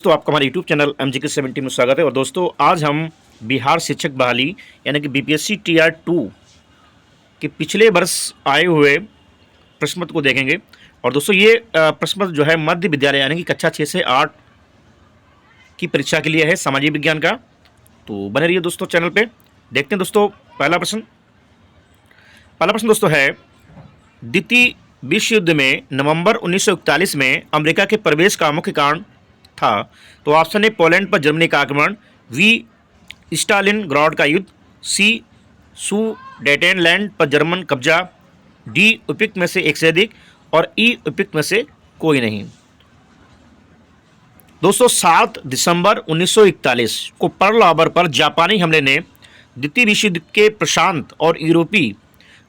तो आपका हमारे यूट्यूब चैनल MGK 70 में स्वागत है। और दोस्तों आज हम बिहार शिक्षक बहाली यानी कि BPSC TR2 के पिछले वर्ष आए हुए प्रश्न पत्र को देखेंगे। और दोस्तों ये प्रश्न पत्र जो है मध्य विद्यालय यानी कि कक्षा 6 से 8 की परीक्षा के लिए है, सामाजिक विज्ञान का। तो बने रहिए दोस्तों चैनल पे। देखते हैं दोस्तों पहला प्रश्न दोस्तों है, द्वितीय विश्व युद्ध में नवंबर 1941 में अमेरिका के प्रवेश का मुख्य कारण था। तो ऑप्शन ए पोलैंड पर जर्मनी का आक्रमण, बी स्टालिनग्राड का युद्ध, सी सुडेटेनलैंड पर जर्मन कब्जा, डी उपयुक्त में से एक से अधिक और ई उपयुक्त में से कोई नहीं। दोस्तों 7 दिसंबर 1941 को पर्ल हार्बर पर जापानी हमले ने द्वितीय विश्व युद्ध के प्रशांत और यूरोपीय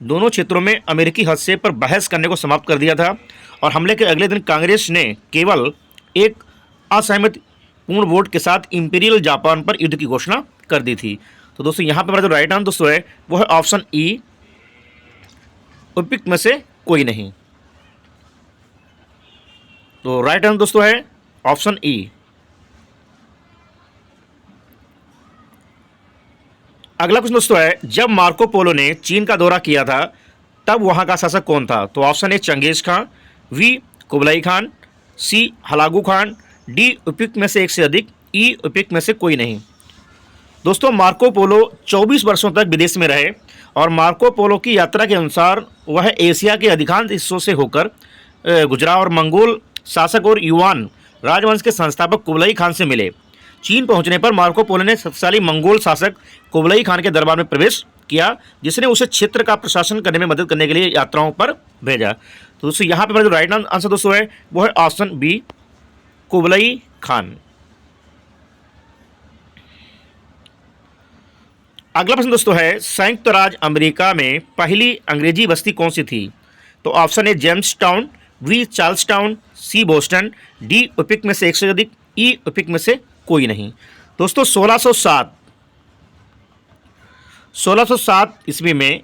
दोनों क्षेत्रों में अमेरिकी हस्तक्षेप पर बहस करने को समाप्त कर दिया था। और हमले के अगले दिन कांग्रेस ने केवल एक असहमति पूर्ण वोट के साथ इंपीरियल जापान पर युद्ध की घोषणा कर दी थी। तो दोस्तों यहाँ पे हमारा जो राइट आंसर दोस्तों है वो है ऑप्शन ई, उपयुक्त में से कोई नहीं। तो राइट आंसर दोस्तों है ऑप्शन ई। अगला क्वेश्चन दोस्तों है, जब मार्को पोलो ने चीन का दौरा किया था तब वहां का शासक कौन था? तो option A Genghis Khan, B Kublai Khan, C Hulagu Khan, D उपयुक्त में से एक से अधिक, ई उपयुक्त में से कोई नहीं। दोस्तों मार्को पोलो 24 वर्षों तक विदेश में रहे और मार्को पोलो की यात्रा के अनुसार वह एशिया के अधिकांश हिस्सों से होकर गुजरा और मंगोल शासक और युवान राजवंश के संस्थापक कुबलाई खान से मिले। चीन पहुंचने पर मार्को पोलो ने शक्तिशाली मंगोल शासक कुबलाई खान के दरबार में प्रवेश किया, जिसने उसे क्षेत्र का प्रशासन करने में मदद करने के लिए यात्राओं पर भेजा। तो दोस्तों यहाँ पे हमारा जो राइट आंसर दोस्तों है वो है ऑप्शन बी, कुबलाई खान। अगला प्रश्न दोस्तों है, संयुक्त राज्य अमेरिका में पहली अंग्रेजी बस्ती कौन सी थी? तो option A Jamestown, B Charlestown, C Boston, D उपयुक्त में से एक से अधिक, ई उपयुक्त में से कोई नहीं। दोस्तों 1607 ईस्वी में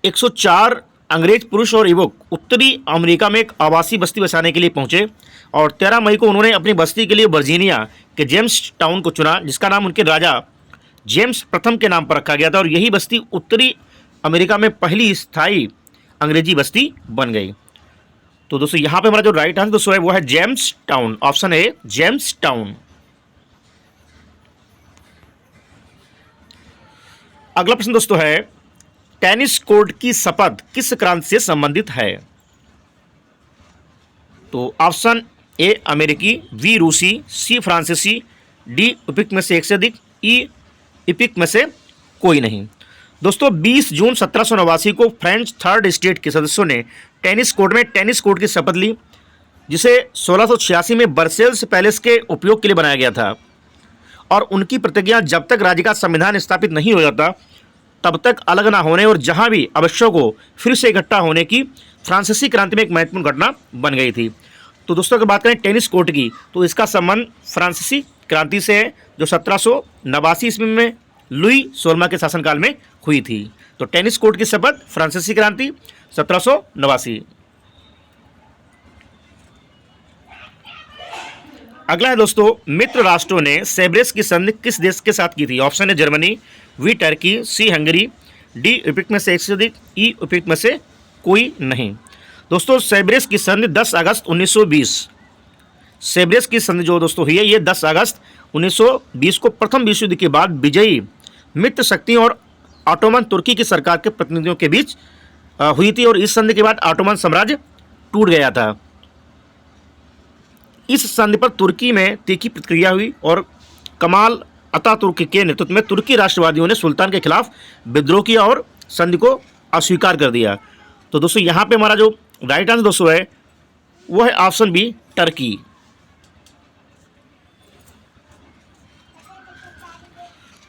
104 अंग्रेज पुरुष और युवक उत्तरी अमेरिका में एक आवासीय बस्ती बसाने के लिए पहुंचे और 13 मई को उन्होंने अपनी बस्ती के लिए वर्जीनिया के जेम्स टाउन को चुना, जिसका नाम उनके राजा जेम्स प्रथम के नाम पर रखा गया था। और यही बस्ती उत्तरी अमेरिका में पहली स्थायी अंग्रेजी बस्ती बन गई। तो दोस्तों यहाँ पे हमारा जो राइट आंसर दोस्तों है वो है James town, option A James town. अगला प्रश्न दोस्तों है, टेनिस कोर्ट की शपथ किस क्रांति से संबंधित है? तो ऑप्शन ए अमेरिकी, बी रूसी, सी फ्रांसीसी, डी उपयुक्त में से एक से अधिक, ई उपयुक्त में से कोई नहीं। दोस्तों 20 जून 1789 को फ्रेंच थर्ड स्टेट के सदस्यों ने टेनिस कोर्ट की शपथ ली, जिसे 1686 में वर्सेल्स पैलेस के उपयोग के लिए बनाया गया था। और उनकी प्रतिज्ञा जब तक राज्य का संविधान स्थापित नहीं हो जाता तब तक अलग ना होने और जहां भी आवश्यक हो फिर से इकट्ठा होने की फ्रांसीसी क्रांति में एक महत्वपूर्ण घटना बन गई थी। तो दोस्तों अगर बात करें टेनिस कोर्ट की तो इसका संबंध फ्रांसीसी क्रांति से है, जो 1789 ईस्वी में लुई 16वां के शासनकाल में हुई थी। तो टेनिस कोर्ट की शपथ फ्रांसीसी क्रांति 1789। अगला है दोस्तों, मित्र राष्ट्रों ने सेब्रेस की संधि किस देश के साथ की थी? ऑप्शन है Germany, B Turkey, C Hungary, D उपयुक्त में से एक से अधिक, ई उपयुक्त में से कोई नहीं। दोस्तों सेब्रेस की संधि 10 अगस्त 1920, सेब्रेस की संधि जो दोस्तों हुई है ये 10 अगस्त 1920 को प्रथम विश्व युद्ध के बाद विजयी मित्र शक्तियों और ऑटोमन तुर्की की सरकार के प्रतिनिधियों के बीच हुई थी। और इस संधि के बाद ऑटोमन साम्राज्य टूट गया था। इस संधि पर तुर्की में तीखी प्रतिक्रिया हुई और कमाल अतातुर्क के नेतृत्व में तुर्की राष्ट्रवादियों ने सुल्तान के खिलाफ विद्रोह किया और संधि को अस्वीकार कर दिया। तो दोस्तों यहाँ पे हमारा जो राइट आंसर दोस्तों है वो है ऑप्शन बी, टर्की।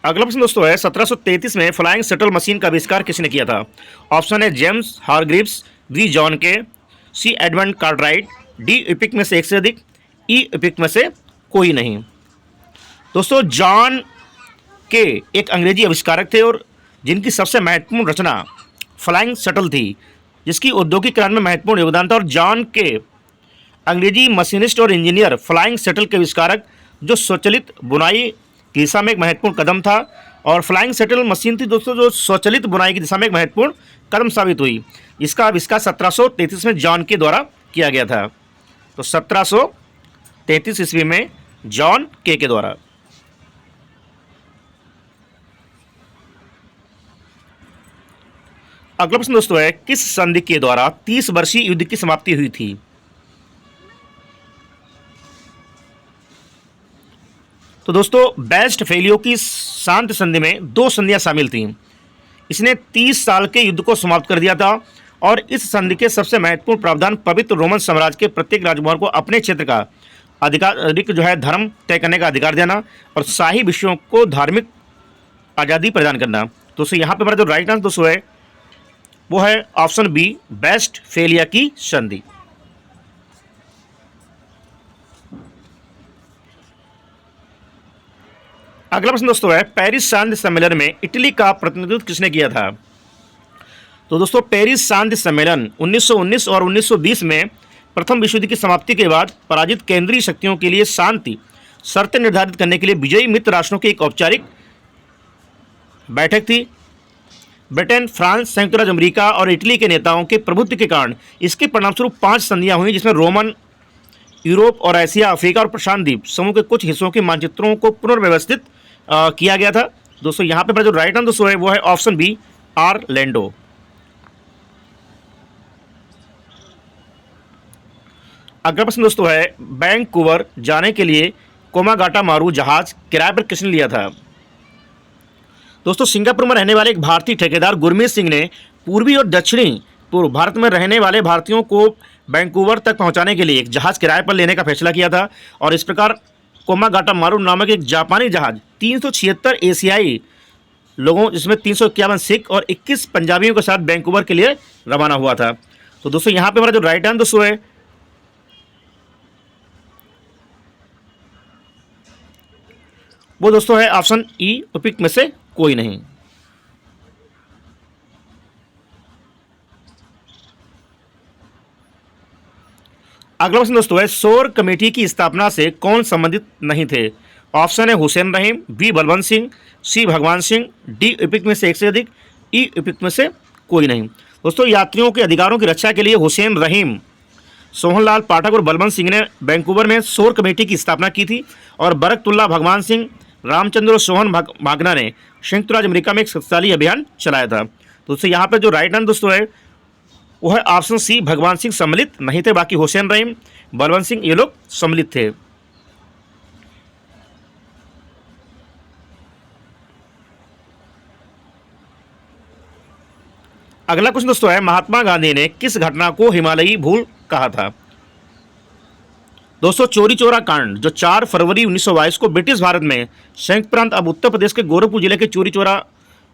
अगला प्रश्न दोस्तों है, 1733 में फ्लाइंग शटल मशीन का आविष्कार किसने किया था? ऑप्शन है जेम्स हारग्रीव्स, बी जॉन के, सी एडमंड कार्टराइट, डी उपयुक्त में से एक से अधिक, ई उपयुक्त में से कोई नहीं। दोस्तों जॉन के एक अंग्रेजी आविष्कारक थे और जिनकी सबसे महत्वपूर्ण रचना फ्लाइंग शटल थी, जिसकी औद्योगिकरण में महत्वपूर्ण योगदान था। और जॉन के अंग्रेजी मशीनिस्ट और इंजीनियर फ्लाइंग शटल के आविष्कारक, जो स्वचालित बुनाई की दिशा में एक महत्वपूर्ण कदम था। और फ्लाइंग शटल मशीन थी दोस्तों जो स्वचालित बुनाई की दिशा में एक महत्वपूर्ण कदम साबित हुई। इसका आविष्कार 1733 में जॉन के द्वारा किया गया था। तो 1733 ईस्वी में जॉन के द्वारा। अगला प्रश्न दोस्तों है, किस संधि के द्वारा 30 वर्षीय युद्ध की समाप्ति हुई थी? तो दोस्तों वेस्टफैलिया की शांति संधि में 2 संधियां शामिल थीं। इसने 30 साल के युद्ध को समाप्त कर दिया था और इस संधि के सबसे महत्वपूर्ण प्रावधान पवित्र रोमन साम्राज्य के प्रत्येक राजकुमार को अपने क्षेत्र का अधिक जो है धर्म तय करने का अधिकार देना और शाही विषयों को धार्मिक आज़ादी प्रदान करना। दोस्तों यहाँ पे हमारा जो राइट आंसर दोस्तों है वो है ऑप्शन बी, वेस्टफैलिया की संधि। अगला प्रश्न दोस्तों है, पेरिस शांति सम्मेलन में इटली का प्रतिनिधित्व किसने किया था? तो दोस्तों पेरिस शांति सम्मेलन 1919 और 1920 में प्रथम विश्व युद्ध की समाप्ति के बाद पराजित केंद्रीय शक्तियों के लिए शांति शर्तें निर्धारित करने के लिए विजयी मित्र राष्ट्रों की एक औपचारिक बैठक थी। ब्रिटेन, फ्रांस, संयुक्त राज्य अमेरिका और इटली के नेताओं के प्रभुत्व के कारण इसके परिणामस्वरूप 5 संधियां हुई, जिसमें रोमन, यूरोप और एशिया, अफ्रीका और प्रशांत द्वीप समूह के कुछ हिस्सों के मानचित्रों को पुनर्व्यवस्थित किया गया था। दोस्तों यहाँ पे जो राइट आंसर दोस्तों है वो है ऑप्शन बी, ऑरलैंडो। अगला प्रश्न दोस्तों है, वैंकूवर जाने के लिए कोमागाटामारू जहाज किराए पर किसने लिया था? दोस्तों सिंगापुर में रहने वाले एक भारतीय ठेकेदार गुरमीत सिंह ने पूर्वी और दक्षिणी पूर्व भारत में रहने वाले भारतीयों को वैंकूवर तक पहुंचाने के लिए एक जहाज किराए पर लेने का फैसला किया था और इस प्रकार कोमागाटामारू नामक एक जापानी जहाज 376 एशियाई लोगों, जिसमें 351 सिख और 21 पंजाबियों के साथ वैंकूवर के लिए रवाना हुआ था। तो दोस्तों यहाँ पे हमारा जो राइट आंसर दोस्तों है वो दोस्तों है ऑप्शन ई, उपयुक्त में से कोई नहीं। अगला प्रश्न दोस्तों है, शोर कमेटी की स्थापना से कौन संबंधित नहीं थे? ऑप्शन है हुसैन रहीम, बी बलवंत सिंह, सी भगवान सिंह, डी उपयुक्त में से एक से अधिक, ई उपयुक्त में से कोई नहीं। दोस्तों यात्रियों के अधिकारों की रक्षा के लिए हुसैन रहीम, सोहनलाल पाठक और बलवंत सिंह ने वैंकूवर में शोर कमेटी की स्थापना की थी और बरकतुल्ला, भगवान सिंह, रामचंद्र और सोहन भागना ने संयुक्त राज्य अमेरिका में एक शक्तिशाली अभियान चलाया था। दोस्तों यहाँ पे जो राइट आंसर दोस्तों है वो है ऑप्शन सी, भगवान सिंह सम्मिलित नहीं थे, बाकी हुसैन रहीम, बलवंत सिंह ये लोग सम्मिलित थे। अगला क्वेश्चन दोस्तों है, महात्मा गांधी ने किस घटना को हिमालयी भूल कहा था? दोस्तों चोरी चोरा कांड, जो 4 फरवरी 1922 को ब्रिटिश भारत में संयुक्त प्रांत अब उत्तर प्रदेश के गोरखपुर जिले के चोरी चोरा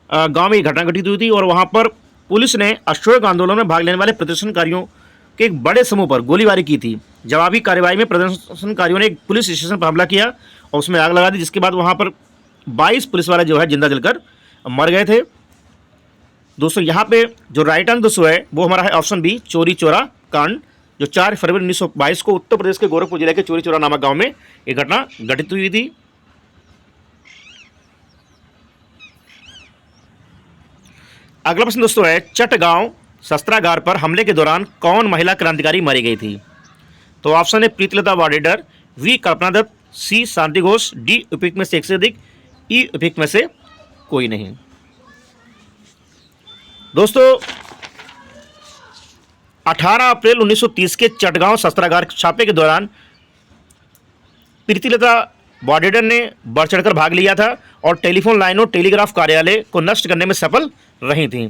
गांव में घटना घटित हुई थी और वहां पर पुलिस ने अश्वमेध आंदोलन में भाग लेने वाले प्रदर्शनकारियों के एक बड़े समूह पर गोलीबारी की थी। जवाबी कार्रवाई में प्रदर्शनकारियों ने एक पुलिस स्टेशन पर हमला किया और उसमें आग लगा दी, जिसके बाद वहां पर 22 पुलिस वाले जो है जिंदा जलकर मर गए थे। दोस्तों यहाँ पे जो राइट आंसर दोस्तों है वो हमारा है ऑप्शन बी, चोरी चोरा कांड, जो 4 फरवरी 1922 को उत्तर प्रदेश के गोरखपुर जिले के चोरी चोरा नामक गांव में एक घटना घटित हुई थी। अगला प्रश्न दोस्तों है, चटगांव शस्त्रागार पर हमले के दौरान कौन महिला क्रांतिकारी मारी गई थी? तो ऑप्शन है Pritilata Waddedar, B Kalpana Dutta, C Shanti Ghosh, D उपयुक्त में से एक से अधिक, ई उपयुक्त में से कोई नहीं। दोस्तों 18 अप्रैल 1930 के चटगांव शस्त्रागार छापे के दौरान प्रीतिलता वाडेडर ने बढ़ चढ़कर भाग लिया था और टेलीफोन लाइन और टेलीग्राफ कार्यालय को नष्ट करने में सफल रही थी।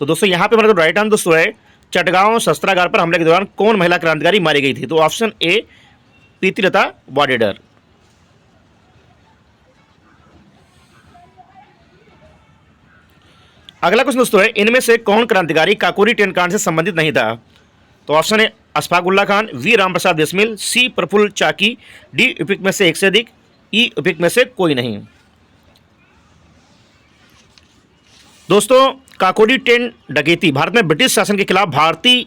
तो दोस्तों यहाँ पे हमारा जो राइट आंसर दोस्तों है, चटगांव शस्त्रागार पर हमले के दौरान कौन महिला क्रांतिकारी मारी गई थी? तो ऑप्शन ए, प्रीतिलता वाडेडर। अगला क्वेश्चन दोस्तों है, इनमें से कौन क्रांतिकारी काकोरी ट्रेन कांड से संबंधित नहीं था? तो ऑप्शन है Ashfaqulla Khan, B Ramprasad Bismil, C Prafulla Chaki, D उपयुक्त में से एक से अधिक, ई उपयुक्त में से कोई नहीं। दोस्तों काकोरी ट्रेन डकैती भारत में ब्रिटिश शासन के खिलाफ भारतीय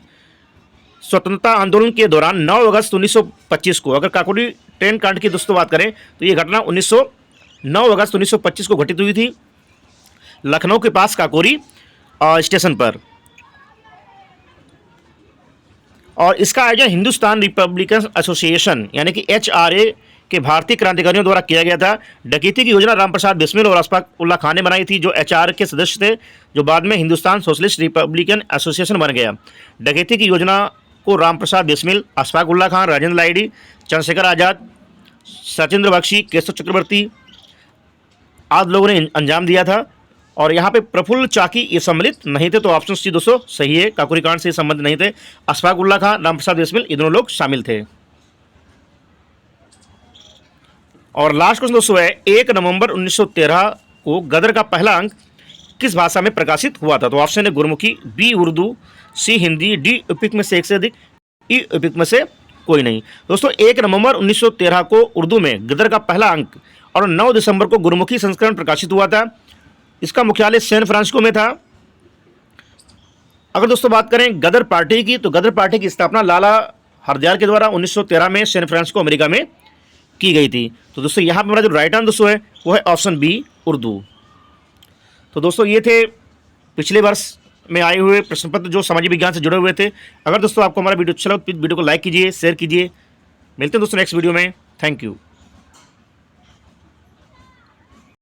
स्वतंत्रता आंदोलन के दौरान 9 अगस्त 1925 को, अगर काकोरी ट्रेन कांड की दोस्तों बात करें तो ये घटना 9 अगस्त 1925 को घटित हुई थी लखनऊ के पास काकोरी स्टेशन पर। और इसका आयोजन हिंदुस्तान रिपब्लिकन एसोसिएशन यानी कि HRA के भारतीय क्रांतिकारियों द्वारा किया गया था। डकैती की योजना रामप्रसाद बिस्मिल और अशफाक उल्ला खान ने बनाई थी, जो HRA के सदस्य थे, जो बाद में हिंदुस्तान सोशलिस्ट रिपब्लिकन एसोसिएशन बन गया। डकैती की योजना को रामप्रसाद बिस्मिल, अशफाक उल्ला खान, राजेंद्र लाहिड़ी, चंद्रशेखर आज़ाद, सचिंद्र बख्शी, केशव चक्रवर्ती आदि लोगों ने अंजाम दिया था। और यहाँ पे प्रफुल्ल चाकी ये सम्मिलित नहीं थे, तो ऑप्शन सी दोस्तों सही है, काकोरी कांड से संबंधित नहीं थे। अशफाक उल्ला खान, रामप्रसाद बिस्मिल, ये दोनों लोग शामिल थे। और लास्ट क्वेश्चन दोस्तों है 1 नवंबर 1913 को गदर का पहला अंक किस भाषा में प्रकाशित हुआ था? तो ऑप्शन है गुरमुखी, बी उर्दू, सी हिंदी, डी उपयुक्त में से एक से अधिक, ई उपयुक्त में से कोई नहीं। दोस्तों 1 नवंबर 1913 को उर्दू में गदर का पहला अंक और 9 दिसंबर को गुरमुखी संस्करण प्रकाशित हुआ था। इसका मुख्यालय सैन फ्रांसिस्को में था। अगर दोस्तों बात करें गदर पार्टी की, तो गदर पार्टी की स्थापना लाला हरदयाल के द्वारा 1913 में सैन फ्रांसिस्को अमेरिका में की गई थी। तो दोस्तों यहाँ पर हमारा जो राइट आंसर दोस्तों है वो है ऑप्शन बी उर्दू। तो दोस्तों ये थे पिछले वर्ष में आए हुए प्रश्न पत्र जो सामाजिक विज्ञान से जुड़े हुए थे। अगर दोस्तों आपको हमारा वीडियो अच्छा लगा तो वीडियो को लाइक कीजिए, शेयर कीजिए। मिलते हैं दोस्तों नेक्स्ट वीडियो में। Thank you.